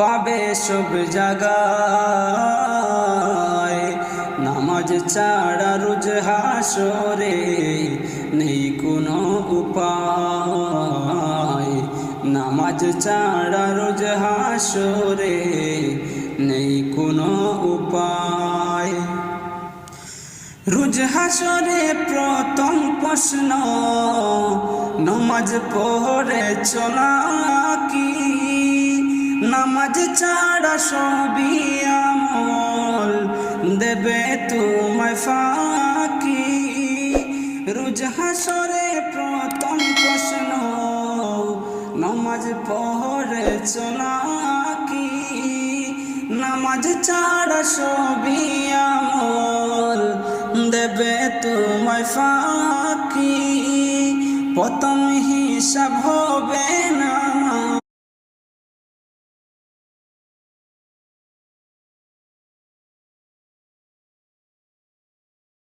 পাবে সব জায়গায়। নামাজ ছাড়া রোজ হাসরে নেই কোনো উপায়। নামাজ ছাড়া রোজ হাসরে নেই কোনো উপায়। রোজ হাসরে প্রথম প্রশ্ন, নামাজ পড়ে চলা কি? নামাজ ছাড়া সবই আমল দেবে তোমায় ফাঁকি। রোজ হাসরে প্রথম প্রশ্ন, নামাজ পড়ে চলা কি? নামাজ ছাড়া সবই আমল দেবে তোমায় ফাঁকি। প্রথম হিসাব হবে না